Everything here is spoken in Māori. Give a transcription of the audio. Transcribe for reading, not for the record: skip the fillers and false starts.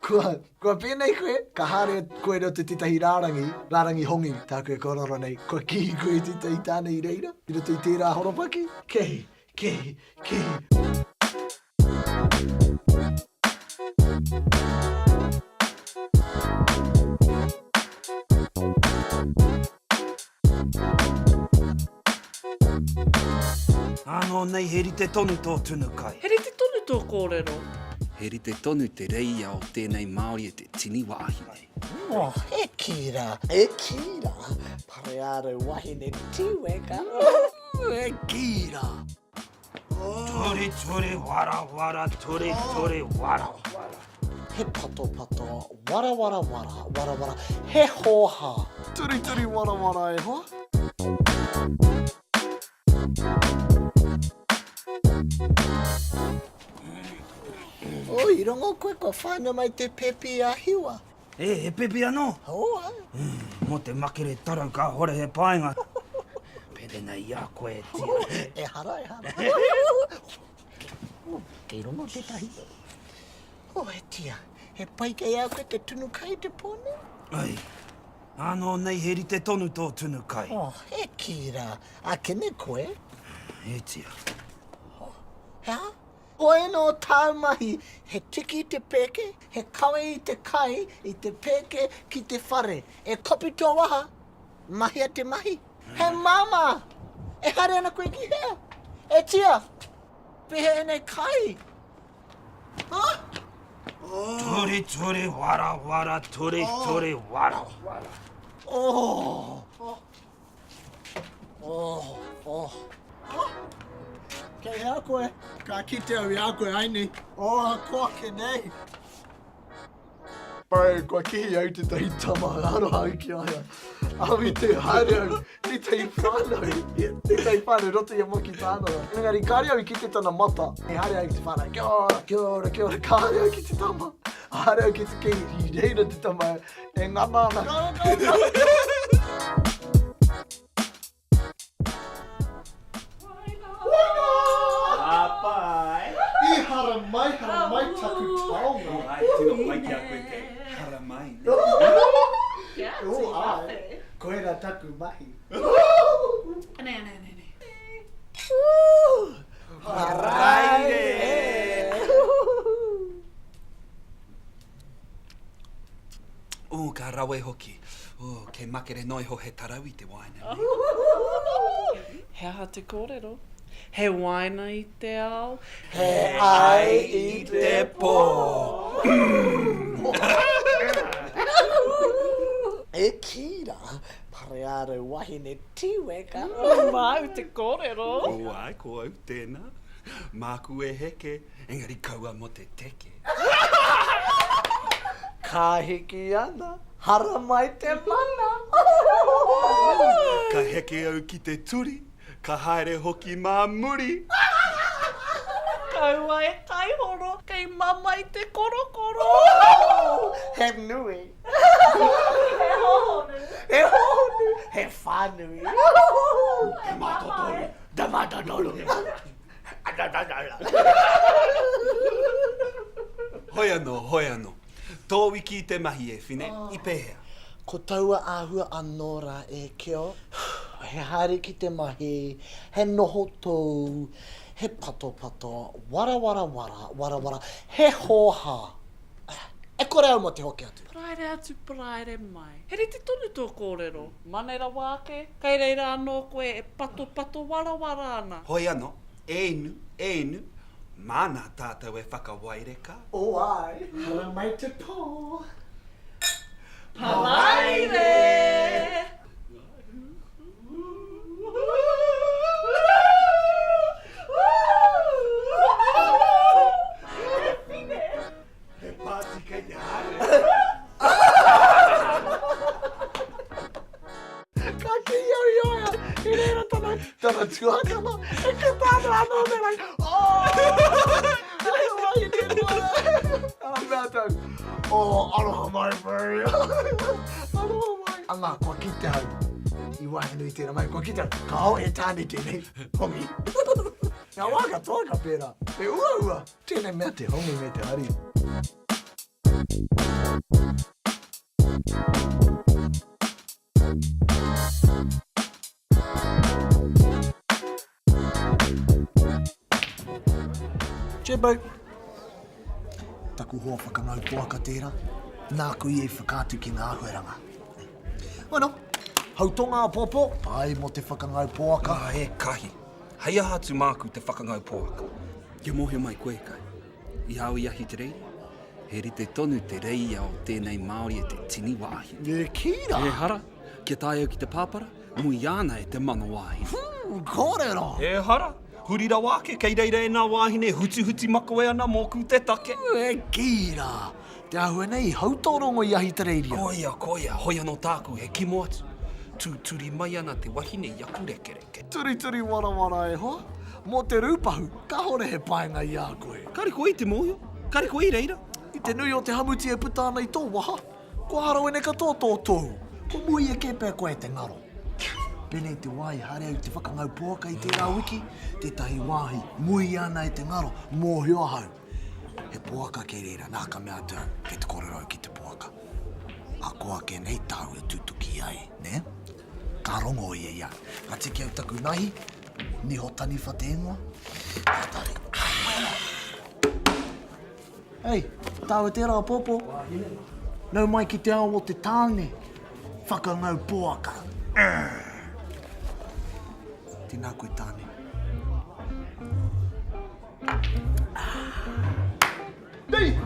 Kua pēnei koe, ka hare koe reo te titahi rārangi hongi, tā koe kororo nei, kua kihi koe titahi tānei reira, i roto i tērā horopaki, kehi. Anō nei heri te tonu tō tunu kai. Heri te tonu tō kōrero. Heri te tonu te reia o tēnei Māori e te tini wāhine. He kira. Pareare wahine tīweka. He kira. Ture, wara, ture, wara. He pato, wara, he hoha. Turi, wara, e hoa. I rongo koe kua whāna mai te pepe a hiwa. He pepe anō? Hoa. Mo te makere tarau ka hore he painga. Pere nei a koe tia. E hara. Kei rongo te tahi. He tia. He pai kei a koe te tunu kai te pōne. Ai, anō nei heri te tonu tō tunu kai. He kira. A kene koe. He tia. Hea? Koe no taumahi, he tiki te peke, he kawe i te kai, i te peke ki te whare. E kopi tō waha, mahia te mahi. He mama, e hare ana koe ki hea. E tia, pehe ene kai. Ture, wara, ture, wara. Kei hea koe, ka kite au i a koe aini. Koa ke nei. Pai, kua kihi au te tahi tama, aroha au ki aia. Au i te haere au, i te whānau. I te whānau, roto i a moki tānara. Engari, kāre au i ki te tana mata. E haere au ki te whānau, kia ora, kāre au ki te tama. Haere au ki te kei, i reira te tama, e nganana. Hara mai taku taonga. Ai, tino mai ki a koe te hara mai. Koe rā taku mahi. Nei. Haraire! Ka rawe hoki. Ke makere noi ho he tarau I te waina. Hea ha te kōrero. He waina I te ao. He ai I te pō. E kira, pareare wahine tīweka. Mau te kōrero. Ai, ko au tēnā. Māku e heke, engari kaua mo te teke. Ka hiki ana, hara mai te mana. Ka heke au ki te turi, ka haere hoki mā muri. Kaua e kaihoro, kei mama I te korokoro. He nui. He hohonu. He honu. He whānui. He matotoro. Da matotoro. Hoi anō. Tō wiki te mahi e whine, I pēhea. Ko taua āhua anō rā e keo. He haere ki te mahi, he noho tōu, he pato, wara, he hoha. E kore au mo te hoki atu. Praere mai. Heri te tonu tō kōrero. Manera wāke, kei reira anō koe e pato wara ana. Hoi anō, e inu, mana tātou e whakawaireka. O ai, hara mai te pō. Haraire! He pāti kei te haere. Ka ki iau I oia, I reira tana tuakana, e ka tāna anō me rai. Hei wai I te mua. Ana mea tau. Aroha mai, bro. Aroha mai. Anga, kua ki te hau. I wahenui tēnā mai, kua ki te hau. Ka au e tāne tēnei, hongi. Ngā waka toaka pērā. E ua, tēnei mea te hongi me te hari. Jebau. Taku hoa whakangau poaka tērā. Nā kui e whakātu ki ngā hueranga. Bueno, hautonga a popo, ai mo te whakangau poaka. Ka e kahi. Hei aha atu māku te whakangau poaka. Ke mohe mai koe kai. I hau i ahi te reiri. He rite tonu te reia o tēnei Māori e te tini wāhi. E kīra. E hara, kia tae au ki te pāpara, mui ana e te mana wāhi. Kōrero. E hara, hurira wāke, kei reira e nā wāhine, huti mako e ana mō ku te take. E kīra. Te ahua nei, hautorongo i ahi te reiria. Koia, hoia no tāku, he kimo atu. Tūturi mai ana te wahine i aku rekereke. Turi warawara e hoa. Mō te rūpahu, ka hore he paenga i a koe. Kari koe i te mōhio, kari koe i reira. I te nui o te hamuti e puta ana i tō waha. Ko haro e neka tō tō. Ko mui e kēpea koe te ngaro. Pēnei te wai, hare au te whakangau poaka i tērā wiki, tētahi wāhi, mui ana e te ngaro, mōhio hau. He poaka ke reira, nā ka mea tau, ke te korero ki te poaka. A koa ke nei tau e tutuki ai, ne? Ka rongo i e ia. Ka tiki au taku nahi, ni ho tani whatēnua. Atari. Hei, tau e tērā popo. Nau mai ki te ao o te tāne. Whakangau poaka. Tēnā koe tāne. Nei!